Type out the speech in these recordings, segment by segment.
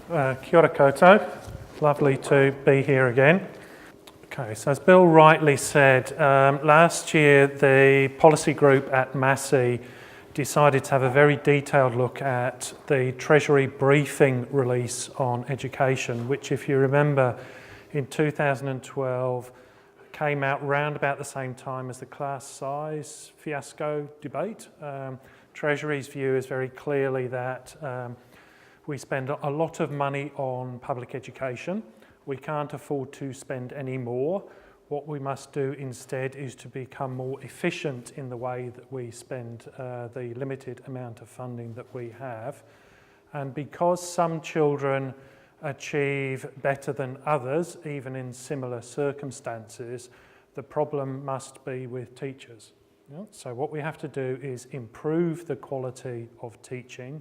Kia ora koutou. Lovely to be here again. Okay, so as Bill rightly said, last year the policy group at Massey decided to have a very detailed look at the Treasury briefing release on education, which, if you remember, in 2012 came out round about the same time as the class size fiasco debate. Treasury's view is very clearly that we spend a lot of money on public education. We can't afford to spend any more. What we must do instead is to become more efficient in the way that we spend the limited amount of funding that we have. And because some children achieve better than others, even in similar circumstances, the problem must be with teachers. Yeah? So what we have to do is improve the quality of teaching,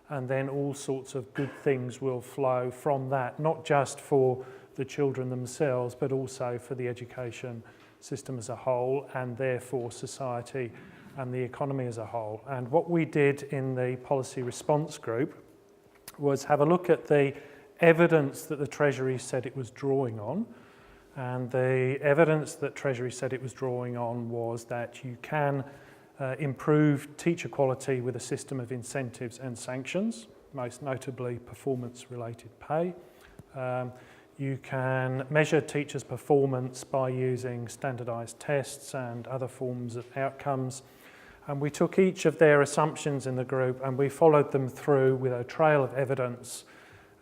and then all sorts of good things will flow from that, not just for the children themselves, but also for the education system as a whole, and therefore society and the economy as a whole. And what we did in the policy response group was have a look at the evidence that the Treasury said it was drawing on. And the evidence that Treasury said it was drawing on was that you can improve teacher quality with a system of incentives and sanctions, most notably performance-related pay. You can measure teachers' performance by using standardised tests and other forms of outcomes. And we took each of their assumptions in the group and we followed them through with a trail of evidence.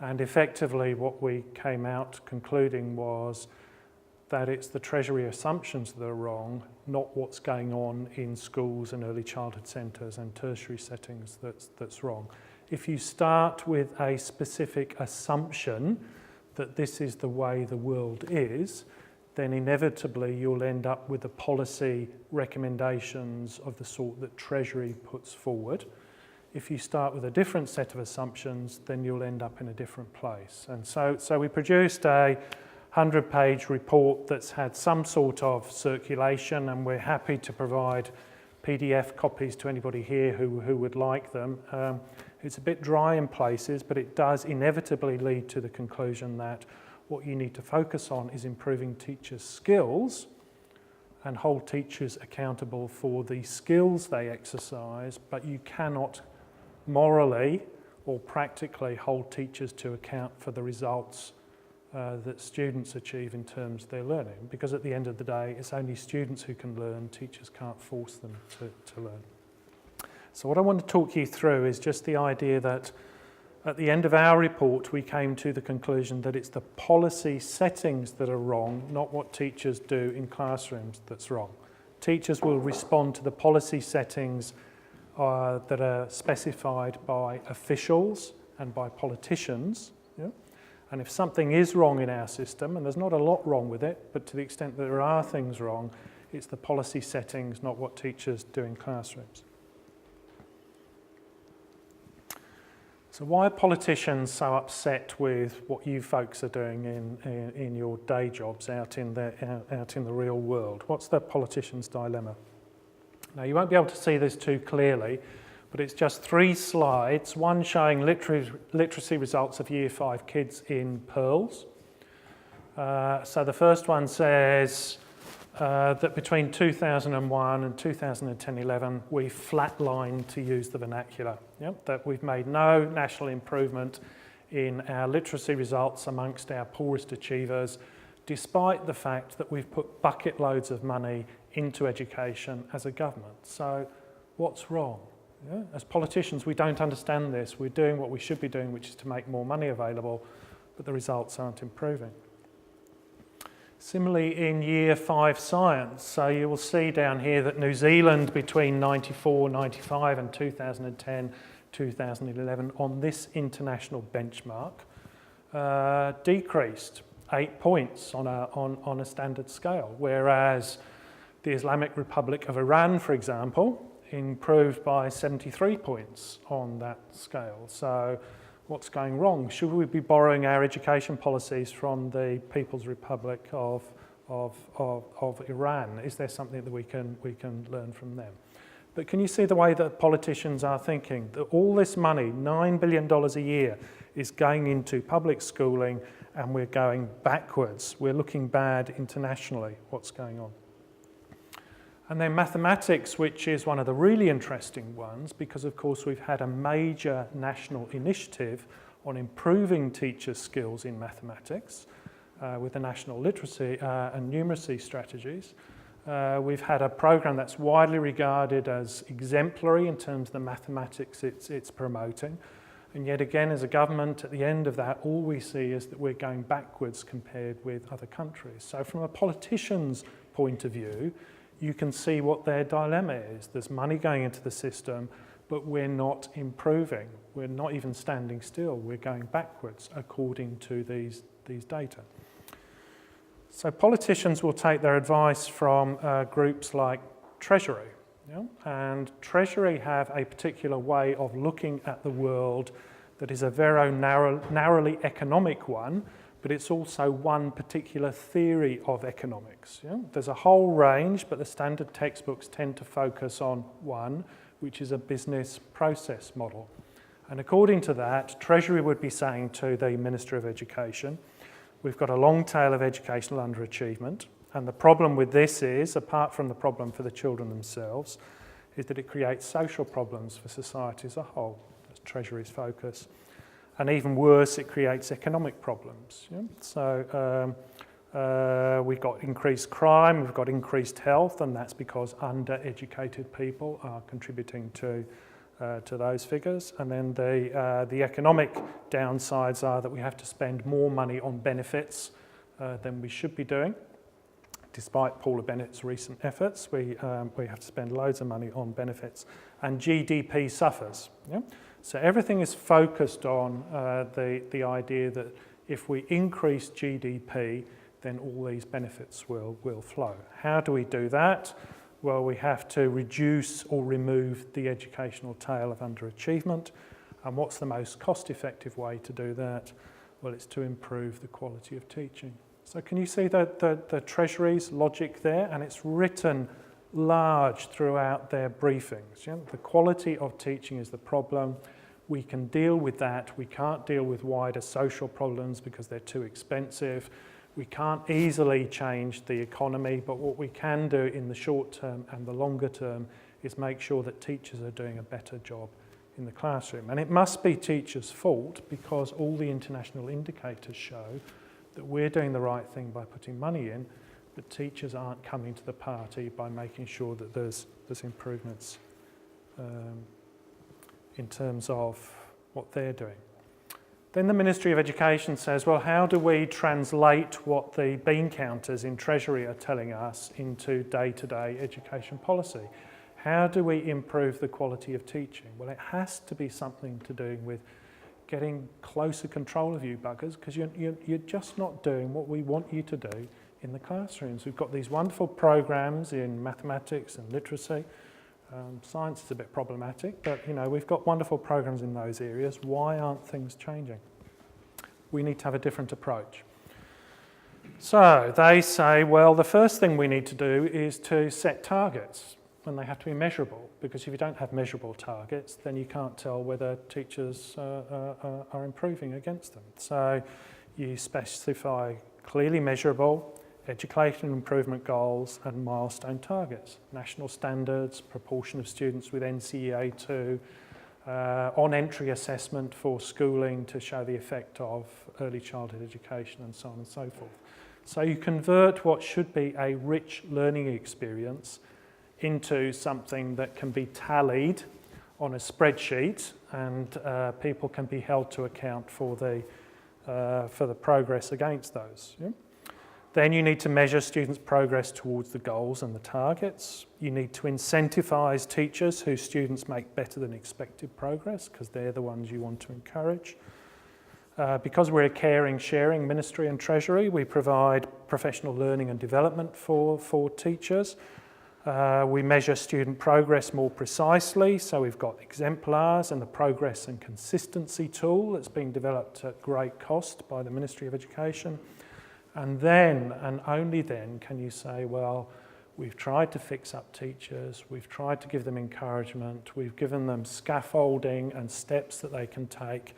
And effectively what we came out concluding was that it's the Treasury assumptions that are wrong, not what's going on in schools and early childhood centres and tertiary settings that's wrong. If you start with a specific assumption that this is the way the world is, then inevitably you'll end up with the policy recommendations of the sort that Treasury puts forward. If you start with a different set of assumptions, then you'll end up in a different place. And so we produced a 100-page report that's had some sort of circulation, and we're happy to provide PDF copies to anybody here who would like them. It's a bit dry in places, but it does inevitably lead to the conclusion that what you need to focus on is improving teachers' skills and hold teachers accountable for the skills they exercise, but you cannot morally or practically hold teachers to account for the results that students achieve in terms of their learning, because at the end of the day it's only students who can learn, teachers can't force them to learn. So what I want to talk you through is just the idea that at the end of our report we came to the conclusion that it's the policy settings that are wrong, not what teachers do in classrooms that's wrong. Teachers will respond to the policy settings that are specified by officials and by politicians. Yeah? And if something is wrong in our system, and there's not a lot wrong with it, but to the extent that there are things wrong, it's the policy settings, not what teachers do in classrooms. So why are politicians so upset with what you folks are doing in your day jobs out in the real world? What's the politician's dilemma? Now, you won't be able to see this too clearly, but it's just 3 slides, one showing literacy results of Year 5 kids in Pearls. So the first one says that between 2001 and 2010-11, we flatlined, to use the vernacular. Yep, that we've made no national improvement in our literacy results amongst our poorest achievers, despite the fact that we've put bucket loads of money into education as a government. So what's wrong? Yeah? As politicians, we don't understand this. We're doing what we should be doing, which is to make more money available, but the results aren't improving. Similarly, in Year 5 science, so you will see down here that New Zealand between 94, 95 and 2010, 2011 on this international benchmark decreased 8 points on a standard scale, whereas the Islamic Republic of Iran, for example, improved by 73 points on that scale. So what's going wrong? Should we be borrowing our education policies from the People's Republic of Iran? Is there something that we can learn from them? But can you see the way that politicians are thinking? That all this money, $9 billion a year, is going into public schooling and we're going backwards. We're looking bad internationally, what's going on. And then mathematics, which is one of the really interesting ones, because of course we've had a major national initiative on improving teachers' skills in mathematics with the national literacy and numeracy strategies. We've had a program that's widely regarded as exemplary in terms of the mathematics it's promoting. And yet again, as a government, at the end of that, all we see is that we're going backwards compared with other countries. So from a politician's point of view, you can see what their dilemma is. There's money going into the system, but we're not improving. We're not even standing still. We're going backwards according to these data. So politicians will take their advice from groups like Treasury. And Treasury have a particular way of looking at the world that is a very narrowly economic one, but it's also one particular theory of economics. There's a whole range, but the standard textbooks tend to focus on one, which is a business process model. And according to that, Treasury would be saying to the Minister of Education, we've got a long tail of educational underachievement, and the problem with this is, apart from the problem for the children themselves, is that it creates social problems for society as a whole. That's Treasury's focus. And even worse, it creates economic problems. So we've got increased crime, we've got increased health, and that's because undereducated people are contributing to those figures. And then the economic downsides are that we have to spend more money on benefits than we should be doing. Despite Paula Bennett's recent efforts, we have to spend loads of money on benefits, and GDP suffers. So everything is focused on the idea that if we increase GDP, then all these benefits will flow. How do we do that? Well, we have to reduce or remove the educational tail of underachievement. And what's the most cost-effective way to do that? Well, it's to improve the quality of teaching. So can you see the Treasury's logic there? And it's written large throughout their briefings. The quality of teaching is the problem. We can deal with that. We can't deal with wider social problems because they're too expensive. We can't easily change the economy, but what we can do in the short term and the longer term is make sure that teachers are doing a better job in the classroom. And it must be teachers' fault because all the international indicators show that we're doing the right thing by putting money in, but teachers aren't coming to the party by making sure that there's improvements in terms of what they're doing. Then the Ministry of Education says, well, how do we translate what the bean counters in Treasury are telling us into day-to-day education policy? How do we improve the quality of teaching? Well, it has to be something to do with getting closer control of you buggers, because you're just not doing what we want you to do in the classrooms. We've got these wonderful programs in mathematics and literacy. Science is a bit problematic, but we've got wonderful programs in those areas. Why aren't things changing? We need to have a different approach. So they say, well, the first thing we need to do is to set targets, and they have to be measurable, because if you don't have measurable targets, then you can't tell whether teachers are improving against them. So you specify clearly measurable education improvement goals and milestone targets, national standards, proportion of students with NCEA 2, on-entry assessment for schooling to show the effect of early childhood education and so on and so forth. So you convert what should be a rich learning experience into something that can be tallied on a spreadsheet, and people can be held to account for the progress against those. Yeah? Then you need to measure students' progress towards the goals and the targets. You need to incentivise teachers whose students make better than expected progress, because they're the ones you want to encourage. Because we're a caring, sharing ministry and Treasury, we provide professional learning and development for teachers. We measure student progress more precisely, so we've got exemplars and the progress and consistency tool that's being developed at great cost by the Ministry of Education. And then, and only then, can you say, well, we've tried to fix up teachers, we've tried to give them encouragement, we've given them scaffolding and steps that they can take.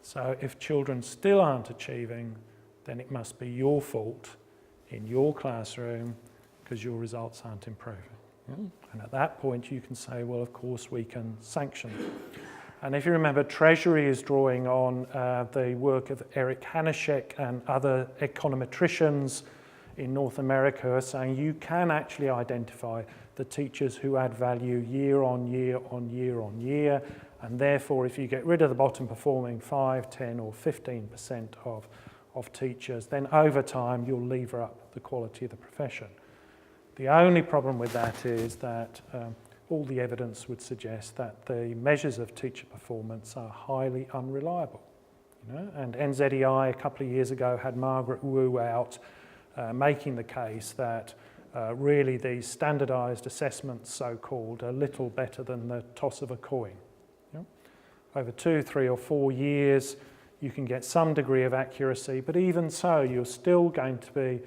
So if children still aren't achieving, then it must be your fault in your classroom because your results aren't improving. Yeah? And at that point you can say, well, of course we can sanction them. And if you remember, Treasury is drawing on the work of Eric Hanashek and other econometricians in North America are saying you can actually identify the teachers who add value year on year on year on year, and therefore if you get rid of the bottom performing 5, 10 or 15% of teachers, then over time you'll lever up the quality of the profession. The only problem with that is that all the evidence would suggest that the measures of teacher performance are highly unreliable. You know? And NZEI a couple of years ago had Margaret Wu out making the case that really these standardised assessments, so-called, are little better than the toss of a coin. You know? Over 2, 3 or 4 years you can get some degree of accuracy, but even so you're still going to be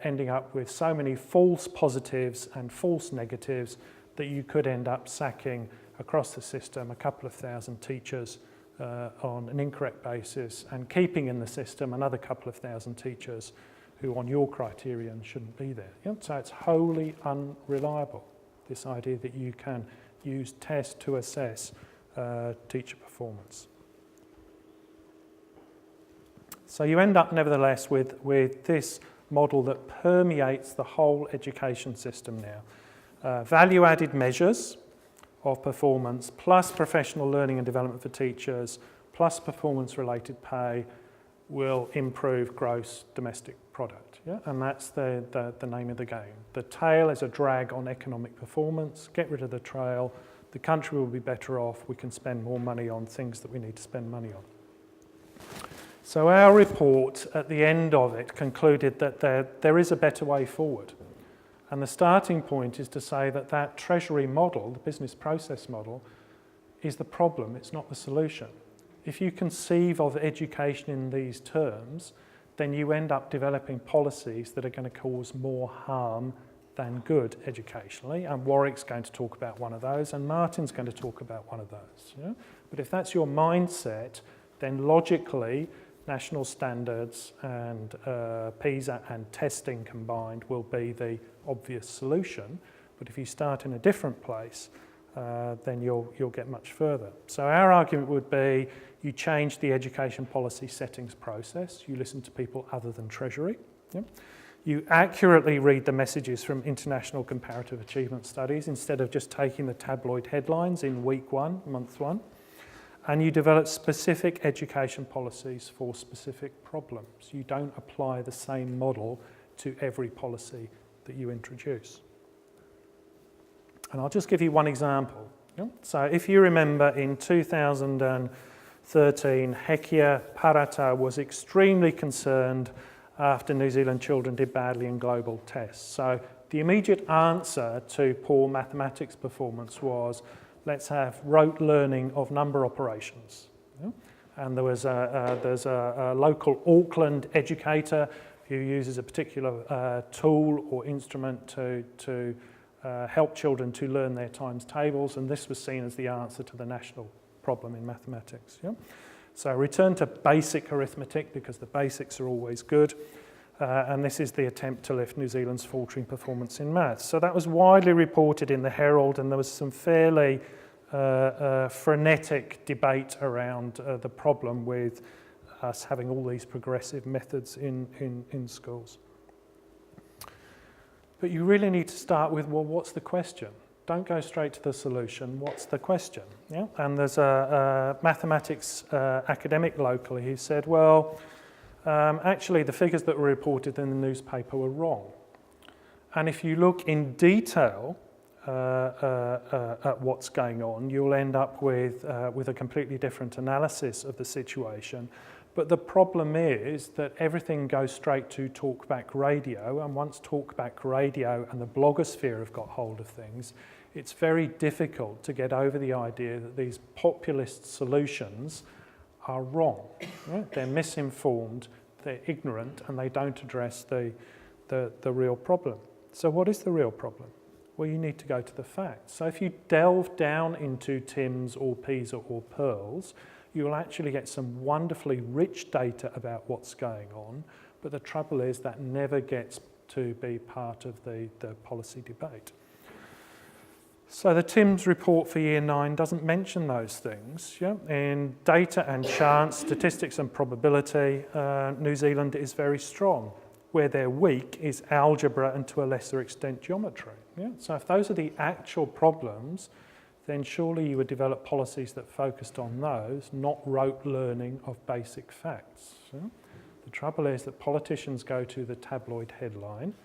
ending up with so many false positives and false negatives that you could end up sacking across the system a couple of thousand teachers on an incorrect basis and keeping in the system another couple of thousand teachers who on your criterion shouldn't be there. Yeah? So it's wholly unreliable, this idea that you can use tests to assess teacher performance. So you end up nevertheless with this model that permeates the whole education system now. Value-added measures of performance plus professional learning and development for teachers plus performance-related pay will improve gross domestic product. Yeah? And that's the name of the game. The tail is a drag on economic performance. Get rid of the trail. The country will be better off. We can spend more money on things that we need to spend money on. So our report at the end of it concluded that there is a better way forward. And the starting point is to say that that Treasury model, the business process model, is the problem, it's not the solution. If you conceive of education in these terms, then you end up developing policies that are going to cause more harm than good educationally. And Warwick's going to talk about one of those, and Martin's going to talk about one of those. Yeah? But if that's your mindset, then logically, national standards and PISA and testing combined will be the obvious solution. But if you start in a different place, then you'll get much further. So our argument would be you change the education policy settings process, you listen to people other than Treasury, yeah? You accurately read the messages from international comparative achievement studies instead of just taking the tabloid headlines in week 1, month 1. And you develop specific education policies for specific problems. You don't apply the same model to every policy that you introduce. And I'll just give you one example. Yeah? So if you remember in 2013, Hekia Parata was extremely concerned after New Zealand children did badly in global tests. So the immediate answer to poor mathematics performance was, let's have rote learning of number operations. Yeah? And there's a local Auckland educator who uses a particular tool or instrument to help children to learn their times tables, and this was seen as the answer to the national problem in mathematics. Yeah? So return to basic arithmetic because the basics are always good. And this is the attempt to lift New Zealand's faltering performance in maths. So that was widely reported in the Herald, and there was some fairly frenetic debate around the problem with us having all these progressive methods in schools. But you really need to start with, well, what's the question? Don't go straight to the solution. What's the question? Yeah? And there's a mathematics academic locally who said, well, actually the figures that were reported in the newspaper were wrong. And if you look in detail at what's going on, you'll end up with a completely different analysis of the situation. But the problem is that everything goes straight to talkback radio, and once talkback radio and the blogosphere have got hold of things, it's very difficult to get over the idea that these populist solutions are wrong. Right? They're misinformed, they're ignorant, and they don't address the real problem. So what is the real problem? Well, you need to go to the facts. So if you delve down into TIMSS or PISA or PEARLS, you'll actually get some wonderfully rich data about what's going on, but the trouble is that never gets to be part of the policy debate. So the TIMS report for Year 9 doesn't mention those things. Yeah? In data and chance, statistics and probability, New Zealand is very strong. Where they're weak is algebra and to a lesser extent geometry. Yeah? So if those are the actual problems, then surely you would develop policies that focused on those, not rote learning of basic facts. Yeah? The trouble is that politicians go to the tabloid headline.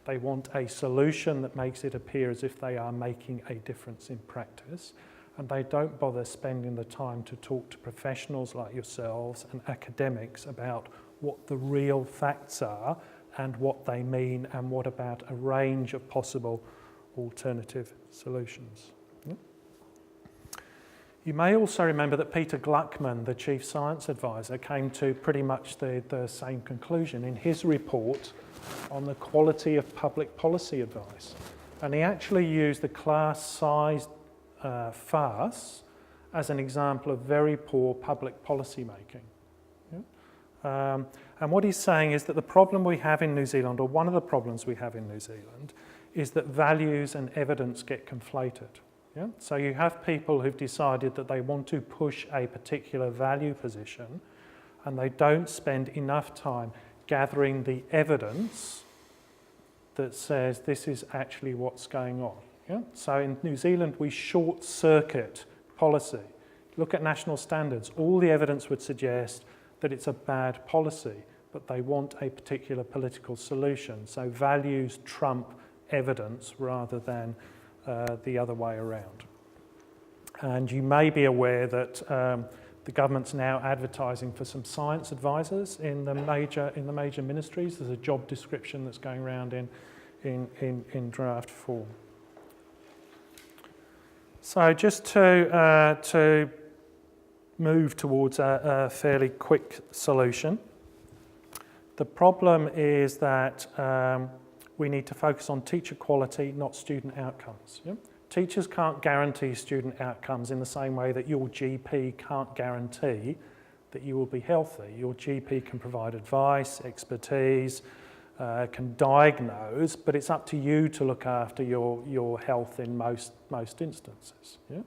They want a solution that makes it appear as if they are making a difference in practice, and they don't bother spending the time to talk to professionals like yourselves and academics about what the real facts are and what they mean and what about a range of possible alternative solutions. Yeah? You may also remember that Peter Gluckman, the Chief Science Advisor, came to pretty much the same conclusion in his report on the quality of public policy advice. And he actually used the class size farce as an example of very poor public policy making. Yeah? And what he's saying is that the problem we have in New Zealand, or one of the problems we have in New Zealand, is that values and evidence get conflated. Yeah? So you have people who've decided that they want to push a particular value position, and they don't spend enough time gathering the evidence that says this is actually what's going on. Yeah? So in New Zealand, we short-circuit policy. Look at national standards. All the evidence would suggest that it's a bad policy, but they want a particular political solution. So values trump evidence rather than the other way around. And you may be aware that the government's now advertising for some science advisors in the major ministries. There's a job description that's going around in draft form. So just to move towards a fairly quick solution, the problem is that we need to focus on teacher quality, not student outcomes. Yeah? Teachers can't guarantee student outcomes in the same way that your GP can't guarantee that you will be healthy. Your GP can provide advice, expertise, can diagnose, but it's up to you to look after your health in most instances, yeah?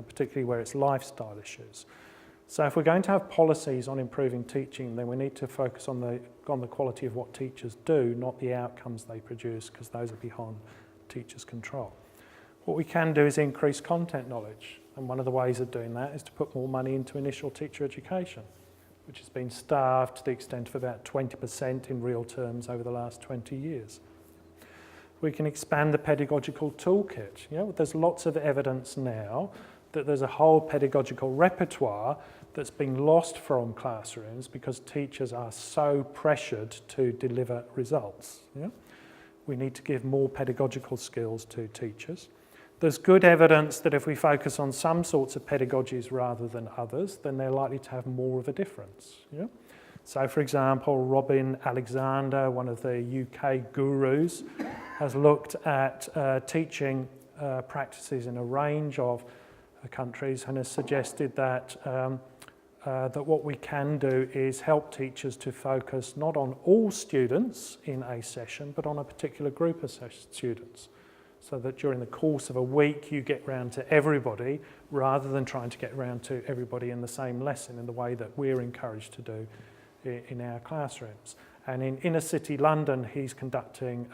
Particularly where it's lifestyle issues. So if we're going to have policies on improving teaching, then we need to focus on the quality of what teachers do, not the outcomes they produce, because those are beyond teachers' control. What we can do is increase content knowledge, and one of the ways of doing that is to put more money into initial teacher education, which has been starved to the extent of about 20% in real terms over the last 20 years. We can expand the pedagogical toolkit. You know, there's lots of evidence now that there's a whole pedagogical repertoire that's been lost from classrooms because teachers are so pressured to deliver results. Yeah? We need to give more pedagogical skills to teachers. There's good evidence that if we focus on some sorts of pedagogies rather than others, then they're likely to have more of a difference. Yeah? So, for example, Robin Alexander, one of the UK gurus, has looked at teaching practices in a range of countries and has suggested that that what we can do is help teachers to focus not on all students in a session, but on a particular group of students, so that during the course of a week you get round to everybody rather than trying to get round to everybody in the same lesson in the way that we're encouraged to do in our classrooms. And in inner city London, he's conducting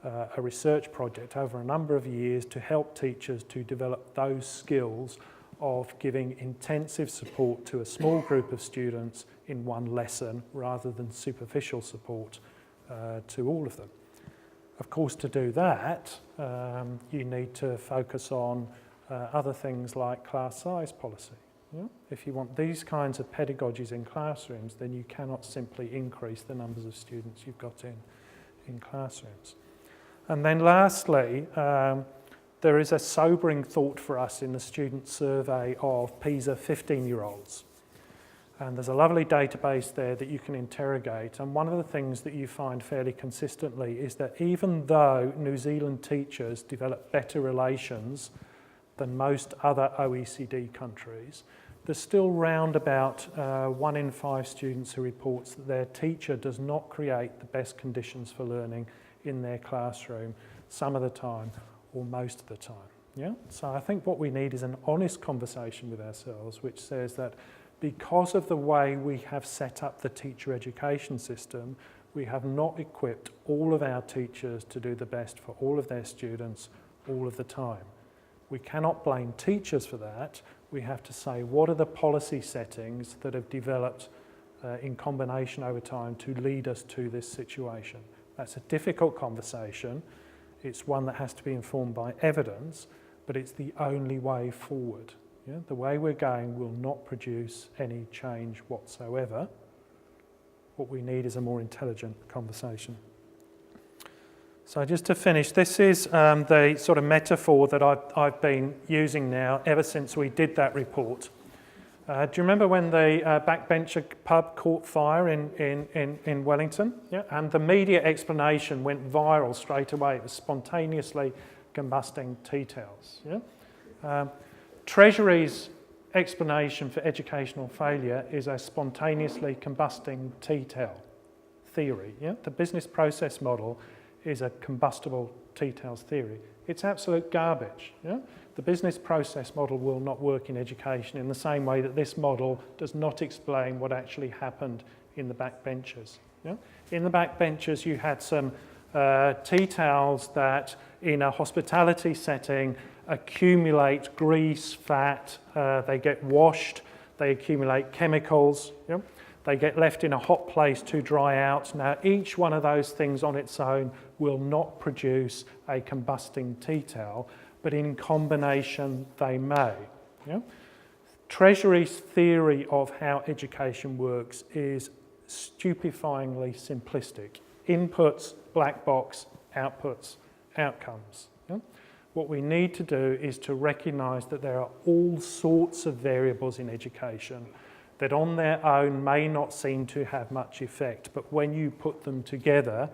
a research project over a number of years to help teachers to develop those skills of giving intensive support to a small group of students in one lesson rather than superficial support to all of them. Of course, to do that, you need to focus on other things like class size policy. Yeah? If you want these kinds of pedagogies in classrooms, then you cannot simply increase the numbers of students you've got in classrooms. And then lastly, there is a sobering thought for us in the student survey of PISA 15-year-olds. And there's a lovely database there that you can interrogate. And one of the things that you find fairly consistently is that even though New Zealand teachers develop better relations than most other OECD countries, there's still round about 1 in 5 students who reports that their teacher does not create the best conditions for learning in their classroom some of the time or most of the time. Yeah? So I think what we need is an honest conversation with ourselves which says that because of the way we have set up the teacher education system, we have not equipped all of our teachers to do the best for all of their students all of the time. We cannot blame teachers for that. We have to say, what are the policy settings that have developed in combination over time to lead us to this situation? That's a difficult conversation. It's one that has to be informed by evidence, but it's the only way forward. Yeah? The way we're going will not produce any change whatsoever. What we need is a more intelligent conversation. So just to finish, this is the sort of metaphor that I've been using now ever since we did that report. Do you remember when the backbencher pub caught fire in Wellington? Yeah? And the media explanation went viral straight away. It was spontaneously combusting tea towels. Yeah? Treasury's explanation for educational failure is a spontaneously combusting tea towel theory. Yeah? The business process model is a combustible tea towels theory. It's absolute garbage. Yeah? The business process model will not work in education in the same way that this model does not explain what actually happened in the backbenchers. Yeah? In the backbenchers you had some tea towels that in a hospitality setting accumulate grease, fat, they get washed, they accumulate chemicals. Yeah? They get left in a hot place to dry out. Now, each one of those things on its own will not produce a combusting tea towel, but in combination they may. Yeah? Treasury's theory of how education works is stupefyingly simplistic. Inputs, black box, outputs, outcomes. Yeah? What we need to do is to recognise that there are all sorts of variables in education that on their own may not seem to have much effect, but when you put them together,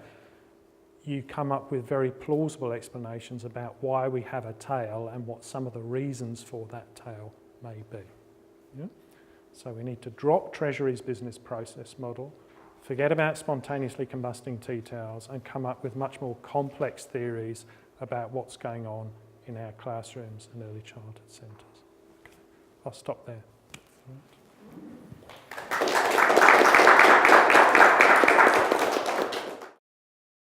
you come up with very plausible explanations about why we have a tail and what some of the reasons for that tail may be. Yeah? So we need to drop Treasury's business process model, forget about spontaneously combusting tea towels, and come up with much more complex theories about what's going on in our classrooms and early childhood centres. Okay. I'll stop there.